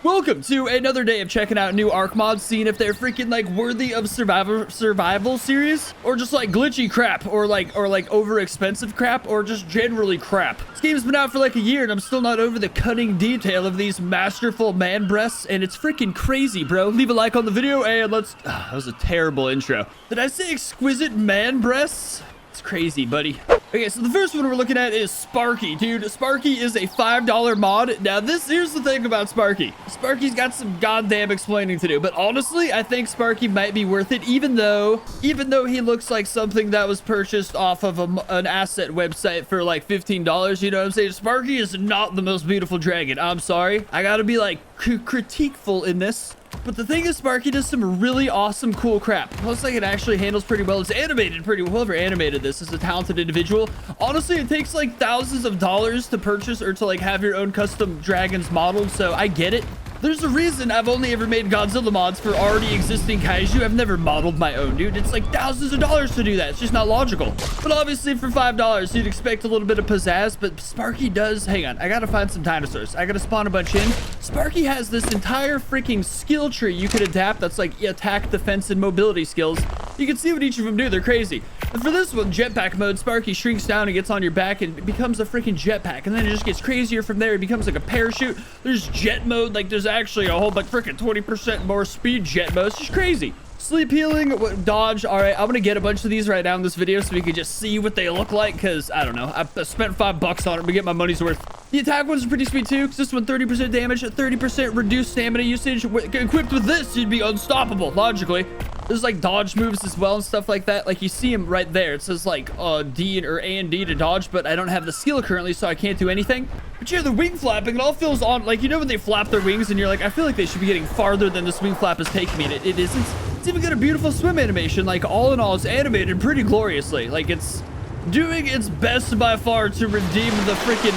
Welcome to another day of checking out new ARK mods, seeing if they're freaking like worthy of survival series, or just like glitchy crap, or like over expensive crap, or just generally crap. This game's been out for like a year and I'm still not over the cunning detail of these masterful man breasts, and it's freaking crazy, bro. Leave a like on the video and let's... that was a terrible intro. Did I say exquisite man breasts? It's crazy, buddy. Okay, so the first one we're looking at is Sparky, dude. Sparky is a $5 mod. Now, here's the thing about Sparky. Sparky's got some goddamn explaining to do, but honestly, I think Sparky might be worth it, even though he looks like something that was purchased off of an asset website for like $15. You know what I'm saying? Sparky is not the most beautiful dragon. I'm sorry. I gotta be like critiqueful in this. But the thing is, Sparky does some really awesome, cool crap. Plus, like, it actually handles pretty well. It's animated pretty well. Whoever animated this is a talented individual. Honestly, it takes like thousands of dollars to purchase or to like have your own custom dragons modeled, so I get it. There's a reason I've only ever made Godzilla mods for already existing kaiju. I've never modeled my own, dude. It's like thousands of dollars to do that. It's just not logical. But obviously for $5, you'd expect a little bit of pizzazz, but Sparky does... Hang on, I gotta find some dinosaurs. I gotta spawn a bunch in. Sparky has this entire freaking skill tree you could adapt that's like attack, defense, and mobility skills. You can see what each of them do. They're crazy. And for this one, jetpack mode, Sparky shrinks down and gets on your back and it becomes a freaking jetpack. And then it just gets crazier from there. It becomes like a parachute. There's jet mode. Like there's actually a whole like freaking 20% more speed jet mode. It's just crazy. Sleep healing, dodge. All right, I'm gonna get a bunch of these right now in this video so we can just see what they look like, because I don't know, I spent $5 on it to get my money's worth. The attack ones are pretty sweet too, because this one 30% damage, 30% reduced stamina usage. Equipped with this, you'd be unstoppable logically. There's like dodge moves as well and stuff like that. Like you see them right there. It says like D or A and D to dodge, but I don't have the skill currently, so I can't do anything. But yeah, the wing flapping, it all feels on, like, you know when they flap their wings and you're like, I feel like they should be getting farther than this wing flap is taking me, and it isn't. It's even got a beautiful swim animation. Like all in all, it's animated pretty gloriously. Like it's doing its best by far to redeem the freaking...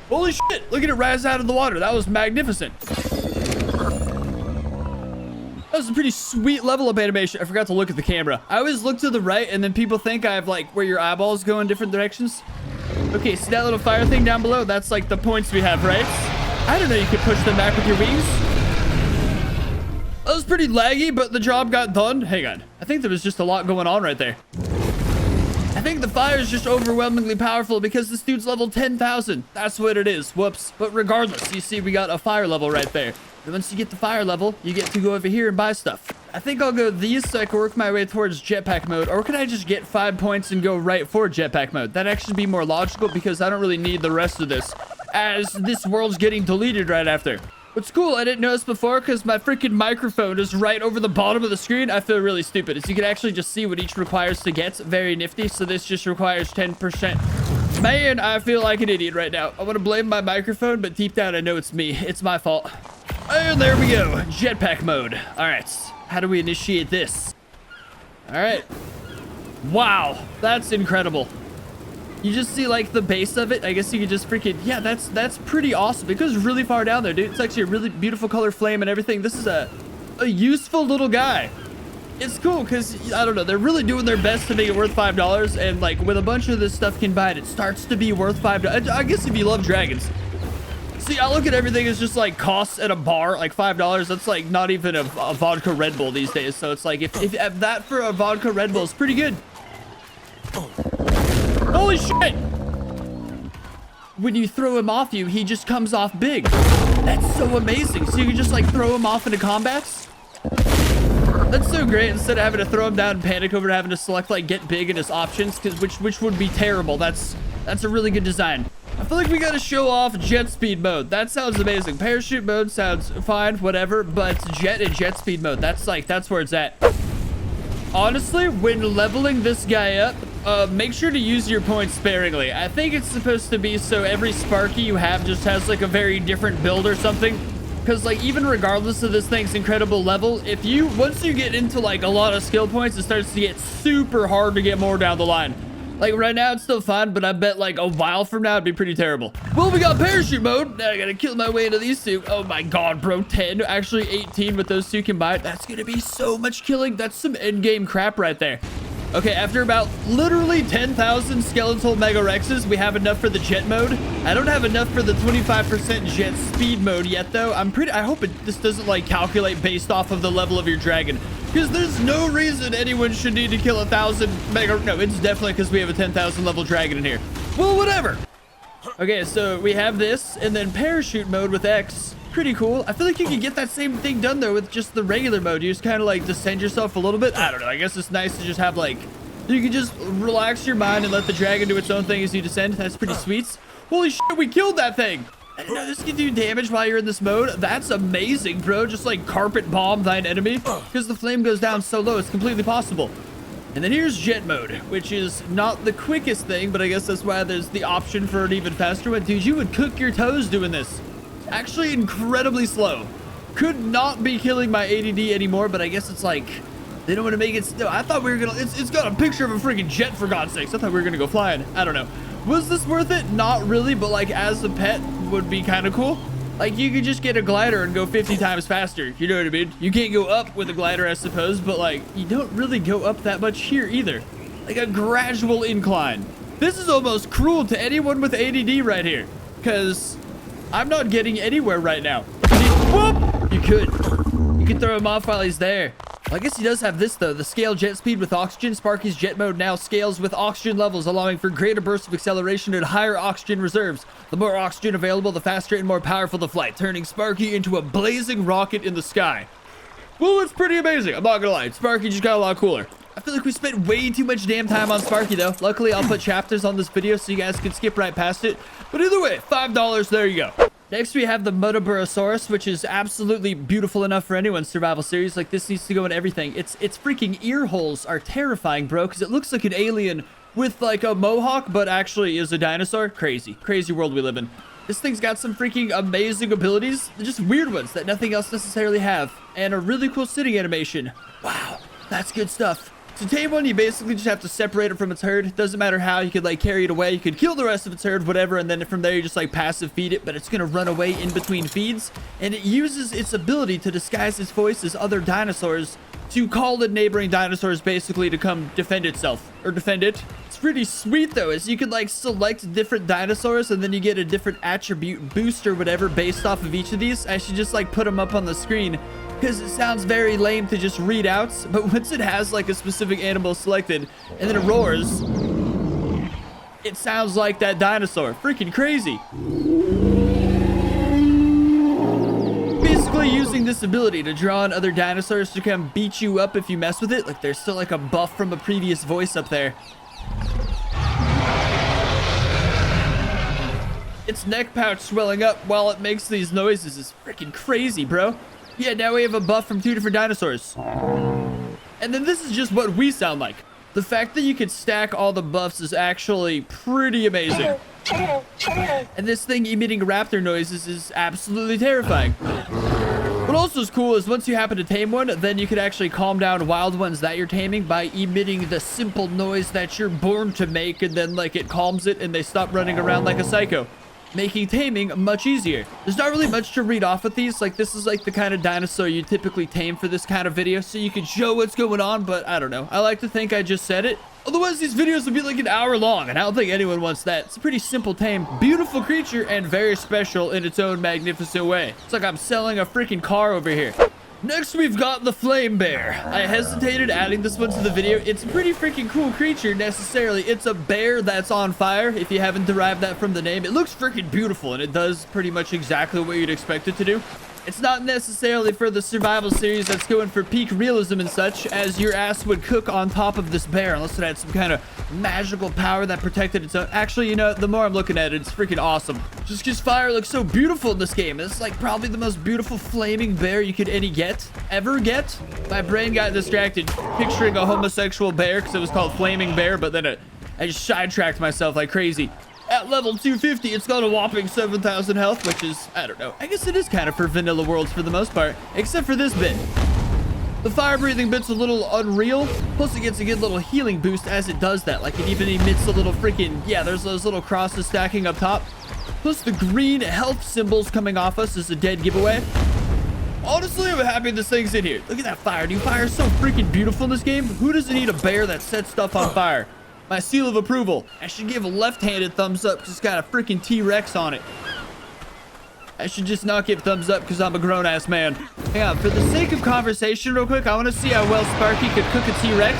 Holy shit, look at it rise out of the water. That was magnificent. That was a pretty sweet level of animation. I forgot to look at the camera. I always look to the right and then people think I have like where your eyeballs go in different directions. Okay, see that little fire thing down below? That's like the points we have, right? I don't know, you could push them back with your wings. That was pretty laggy, but the job got done. Hang on. I think there was just a lot going on right there. I think the fire is just overwhelmingly powerful because this dude's level 10,000. That's what it is. Whoops. But regardless, you see we got a fire level right there. And once you get the fire level, you get to go over here and buy stuff. I think I'll go these so I can work my way towards jetpack mode. Or could I just get 5 points and go right for jetpack mode? That'd actually be more logical because I don't really need the rest of this, as this world's getting deleted right after. What's cool, I didn't notice before because my freaking microphone is right over the bottom of the screen. I feel really stupid. As you can actually just see what each requires to get. Very nifty. So this just requires 10%. Man, I feel like an idiot right now. I want to blame my microphone, but deep down I know it's me. It's my fault. And there we go. Jetpack mode. All right. How do we initiate this? All right. Wow. That's incredible. You just see like the base of it. I guess you could just freaking... Yeah, that's pretty awesome. It goes really far down there, dude. It's actually a really beautiful color flame and everything. This is a useful little guy. It's cool because, I don't know, they're really doing their best to make it worth $5. And like with a bunch of this stuff combined, it starts to be worth $5. I guess if you love dragons. See, I look at everything as just like costs at a bar, like $5. That's like not even a vodka Red Bull these days. So it's like if that for a vodka Red Bull is pretty good. Holy shit! When you throw him off you, he just comes off big. That's so amazing. So you can just like throw him off into combats? That's so great. Instead of having to throw him down and panic over having to select like get big in his options, which would be terrible. That's a really good design. I feel like we gotta show off jet speed mode. That sounds amazing. Parachute mode sounds fine, whatever, but jet and jet speed mode, that's where it's at. Honestly, when leveling this guy up, make sure to use your points sparingly. I think it's supposed to be so every Sparky you have just has like a very different build or something. Because like even regardless of this thing's incredible level, once you get into like a lot of skill points, it starts to get super hard to get more down the line. Like right now it's still fine, but I bet like a while from now it'd be pretty terrible. Well, we got parachute mode. Now I gotta kill my way into these two. Oh my god, bro. 10, actually 18 with those two combined. That's gonna be so much killing. That's some end game crap right there. Okay, after about literally 10,000 skeletal Mega Rexes, we have enough for the jet mode. I don't have enough for the 25% jet speed mode yet, though. I hope this doesn't, like, calculate based off of the level of your dragon. Because there's no reason anyone should need to kill 1,000 Mega... No, it's definitely because we have a 10,000 level dragon in here. Well, whatever. Okay, so we have this, and then parachute mode with X. Pretty cool. I feel like you can get that same thing done though with just the regular mode. You just kind of like descend yourself a little bit. I don't know. I guess it's nice to just have like, you can just relax your mind and let the dragon do its own thing as you descend. That's pretty sweet. Holy shit, we killed that thing. I didn't know this can do damage while you're in this mode. That's amazing, bro. Just like carpet bomb thine enemy because the flame goes down so low. It's completely possible. And then here's jet mode, which is not the quickest thing, but I guess that's why there's the option for an even faster one. Dude, you would cook your toes doing this. Actually incredibly slow. Could not be killing my ADD anymore, but I guess it's like they don't want to make it. No, I thought we were gonna. It's got a picture of a freaking jet, for God's sakes. I thought we were gonna go flying. I don't know. Was this worth it? Not really, but like as a pet would be kind of cool. Like you could just get a glider and go 50 times faster. You know what I mean? You can't go up with a glider, I suppose, but like you don't really go up that much here either. Like a gradual incline. This is almost cruel to anyone with ADD right here, because I'm not getting anywhere right now. Whoop! You could throw him off while he's there. Well, I guess he does have this though. The scale jet speed with oxygen. Sparky's jet mode now scales with oxygen levels, allowing for greater bursts of acceleration and higher oxygen reserves. The more oxygen available, the faster and more powerful the flight, turning Sparky into a blazing rocket in the sky. Well, it's pretty amazing. I'm not gonna lie. Sparky just got a lot cooler. I feel like we spent way too much damn time on Sparky though. Luckily, I'll put chapters on this video so you guys can skip right past it. But either way, $5, there you go. Next, we have the MOREEEE, which is absolutely beautiful enough for anyone's survival series. Like, this needs to go in everything. Its freaking ear holes are terrifying, bro, because it looks like an alien with, like, a mohawk, but actually is a dinosaur. Crazy. Crazy world we live in. This thing's got some freaking amazing abilities. They're just weird ones that nothing else necessarily have. And a really cool sitting animation. Wow, that's good stuff. To tame one, you basically just have to separate it from its herd. It doesn't matter how. You could like carry it away. You could kill the rest of its herd, whatever, and then from there you just like passive feed it, but it's gonna run away in between feeds, and it uses its ability to disguise its voice as other dinosaurs to call the neighboring dinosaurs basically to come defend itself or defend it. It's pretty sweet though, as you can like select different dinosaurs and then you get a different attribute boost or whatever based off of each of these. I should just like put them up on the screen, because it sounds very lame to just read out, but once it has like a specific animal selected and then it roars, it sounds like that dinosaur. Freaking crazy. Basically using this ability to draw on other dinosaurs to come beat you up if you mess with it. Like there's still like a buff from a previous voice up there. Its neck pouch swelling up while it makes these noises is freaking crazy, bro. Yeah, now we have a buff from 2 different dinosaurs. And then this is just what we sound like. The fact that you can stack all the buffs is actually pretty amazing. And this thing emitting raptor noises is absolutely terrifying. What also is cool is once you happen to tame one, then you can actually calm down wild ones that you're taming by emitting the simple noise that you're born to make, and then like it calms it and they stop running around like a psycho, making taming much easier. There's not really much to read off with these. Like this is like the kind of dinosaur you typically tame for this kind of video, so you can show what's going on, but I don't know. I like to think I just said it. Otherwise these videos would be like an hour long, and I don't think anyone wants that. It's a pretty simple tame, beautiful creature, and very special in its own magnificent way. It's like I'm selling a freaking car over here. Next, we've got the flame bear. I hesitated adding this one to the video. It's a pretty freaking cool creature, necessarily. It's a bear that's on fire, if you haven't derived that from the name. It looks freaking beautiful, and it does pretty much exactly what you'd expect it to do. It's not necessarily for the survival series that's going for peak realism and such, as your ass would cook on top of this bear unless it had some kind of magical power that protected its own. Actually, you know, the more I'm looking at it, it's freaking awesome. Just because fire looks so beautiful in this game. It's like probably the most beautiful flaming bear you could ever get. My brain got distracted picturing a homosexual bear because it was called Flaming Bear, but then I just sidetracked myself like crazy. At level 250, it's got a whopping 7,000 health, which is, I don't know. I guess it is kind of for vanilla worlds for the most part, except for this bit. The fire-breathing bit's a little unreal, plus it gets a good little healing boost as it does that. Like, it even emits a little freaking, yeah, there's those little crosses stacking up top. Plus, the green health symbols coming off us is a dead giveaway. Honestly, I'm happy this thing's in here. Look at that fire, dude. Fire is so freaking beautiful in this game. Who doesn't need a bear that sets stuff on fire? My seal of approval. I should give a left-handed thumbs up because it's got a freaking T-Rex on it. I should just not give thumbs up because I'm a grown-ass man. Hang on, for the sake of conversation real quick, I want to see how well Sparky could cook a T-Rex.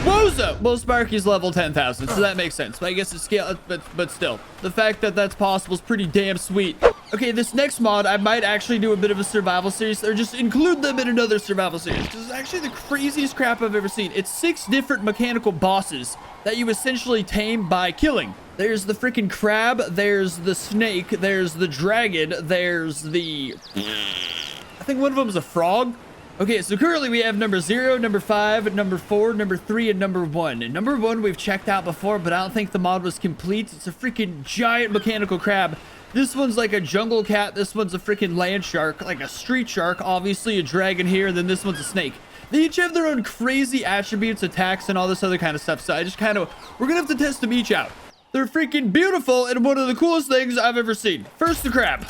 Whoa! Well, Sparky's level 10,000, so that makes sense. But I guess it's scale, but still. The fact that that's possible is pretty damn sweet. Okay, this next mod, I might actually do a bit of a survival series, or just include them in another survival series, because it's actually the craziest crap I've ever seen. It's 6 different mechanical bosses that you essentially tame by killing. There's the freaking crab, there's the snake, there's the dragon, there's the... I think one of them is a frog. Okay, so currently we have number 0, number 5, number 4, number 3, and number 1. And number 1 we've checked out before, but I don't think the mod was complete. It's a freaking giant mechanical crab. This one's like a jungle cat. This one's a freaking land shark, like a street shark. Obviously a dragon here, and then this one's a snake. They each have their own crazy attributes, attacks, and all this other kind of stuff. So I just kind of, we're gonna have to test them each out. They're freaking beautiful and one of the coolest things I've ever seen. First, the crab.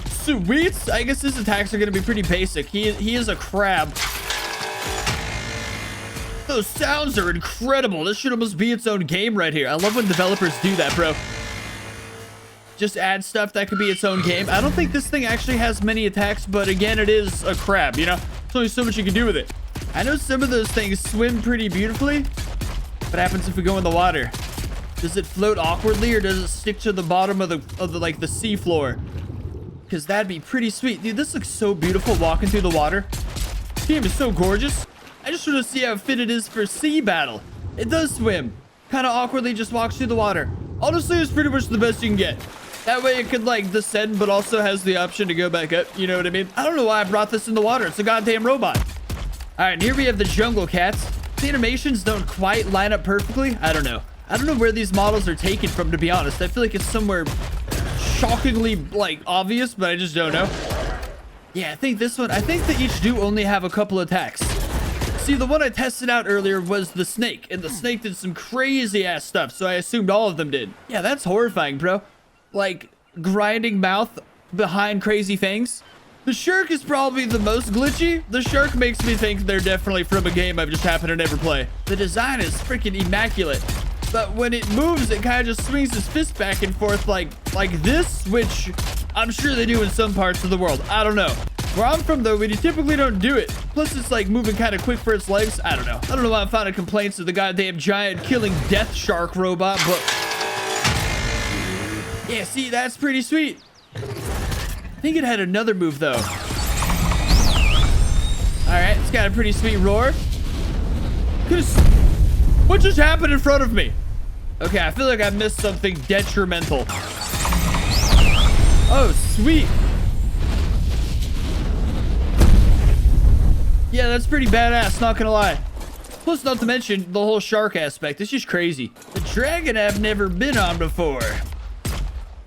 Sweet. I guess his attacks are gonna be pretty basic. He is a crab. Those sounds are incredible. This should almost be its own game right here. I love when developers do that, bro. Just add stuff that could be its own game. I don't think this thing actually has many attacks, but again, it is a crab, you know? There's only so much you can do with it. I know some of those things swim pretty beautifully. What happens if we go in the water? Does it float awkwardly, or does it stick to the bottom of the sea floor? Because that'd be pretty sweet. Dude, this looks so beautiful walking through the water. This game is so gorgeous. I just want to see how fit it is for sea battle. It does swim. Kind of awkwardly just walks through the water. Honestly, it's pretty much the best you can get. That way it could like descend, but also has the option to go back up. You know what I mean? I don't know why I brought this in the water. It's a goddamn robot. All right, and here we have the jungle cats. The animations don't quite line up perfectly. I don't know. I don't know where these models are taken from, to be honest. I feel like it's somewhere shockingly like obvious, but I just don't know. Yeah, I think this one, I think they each do only have a couple attacks. See, the one I tested out earlier was the snake, and the snake did some crazy ass stuff, so I assumed all of them did. Yeah, that's horrifying, bro. Like grinding mouth behind crazy fangs. The shark is probably the most glitchy. The shark makes me think they're definitely from a game I've just happened to never play. The design is freaking immaculate. But when it moves, it kind of just swings his fist back and forth like this, which I'm sure they do in some parts of the world. I don't know. Where I'm from, though, we typically don't do it. Plus, it's like moving kind of quick for its legs. I don't know. I don't know why I'm finding complaints of the goddamn giant killing death shark robot, but... yeah, see, that's pretty sweet. I think it had another move, though. All right, it's got a pretty sweet roar. What just happened in front of me? Okay, I feel like I missed something detrimental. Oh, sweet. Yeah, that's pretty badass, not gonna lie. Plus, not to mention the whole shark aspect. It's just crazy. The dragon I've never been on before.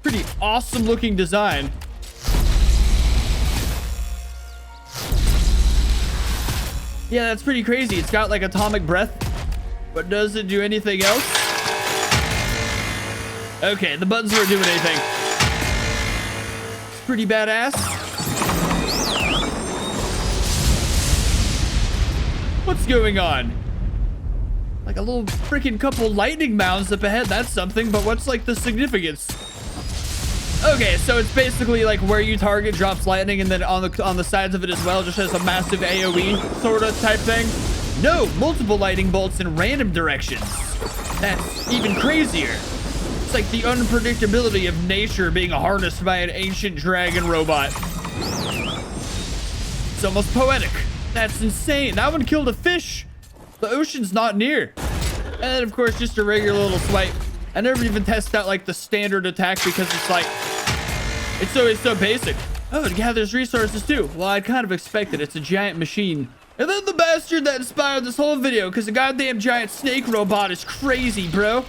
Pretty awesome looking design. Yeah, that's pretty crazy. It's got like atomic breath, but does it do anything else? Okay, the buttons weren't doing anything. It's pretty badass. What's going on? Like a little freaking couple lightning mounds up ahead. That's something, but what's like the significance? Okay, so it's basically like where you target drops lightning, and then on the sides of it as well just has a massive AoE sort of type thing. No, multiple lightning bolts in random directions. That's even crazier. It's like the unpredictability of nature being harnessed by an ancient dragon robot. It's almost poetic. That's insane. That one killed a fish. The ocean's not near. And then, of course, just a regular little swipe. I never even test out like the standard attack because it's like it's so basic. Oh, it gathers resources too. Well, I'd kind of expected. It's a giant machine. And then the bastard that inspired this whole video, because the goddamn giant snake robot is crazy, bro. All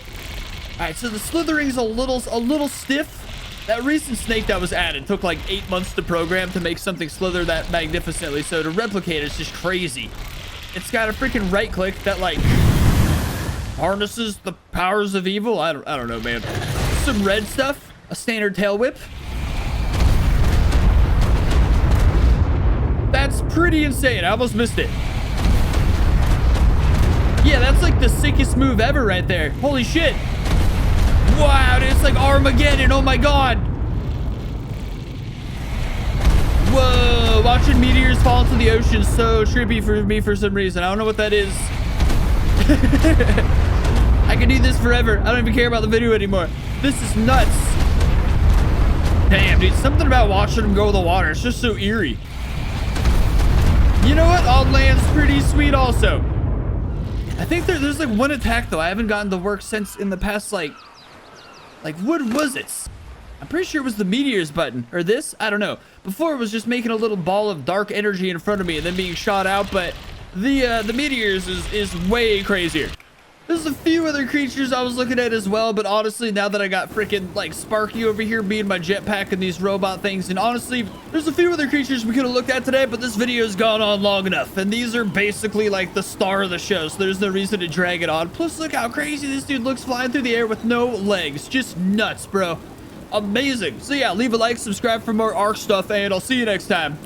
right, so the slithering's a little stiff. That recent snake that was added took like 8 months to program to make something slither that magnificently. So to replicate it's just crazy. It's got a freaking right click that like harnesses the powers of evil. I don't know, man. Some red stuff, a standard tail whip. pretty insane. I almost missed it. Yeah, that's like the sickest move ever right there. Holy shit. Wow, dude, it's like Armageddon. Oh my god. Whoa, watching meteors fall into the ocean is so trippy for me for some reason. I don't know what that is. I can do this forever. I don't even care about the video anymore. This is nuts. Damn, dude, something about watching them go in the water. It's just so eerie. You know what? On land's pretty sweet also. I think there's like one attack though. I haven't gotten to work since in the past like what was it? I'm pretty sure it was the meteors button or this. I don't know. Before it was just making a little ball of dark energy in front of me and then being shot out. But the meteors is way crazier. There's a few other creatures I was looking at as well, but honestly, now that I got freaking like Sparky over here being my jetpack and these robot things, and honestly, there's a few other creatures we could have looked at today, but this video's gone on long enough, and these are basically like the star of the show, so there's no reason to drag it on. Plus, look how crazy this dude looks flying through the air with no legs. Just nuts, bro. Amazing. So yeah, leave a like, subscribe for more ARK stuff, and I'll see you next time.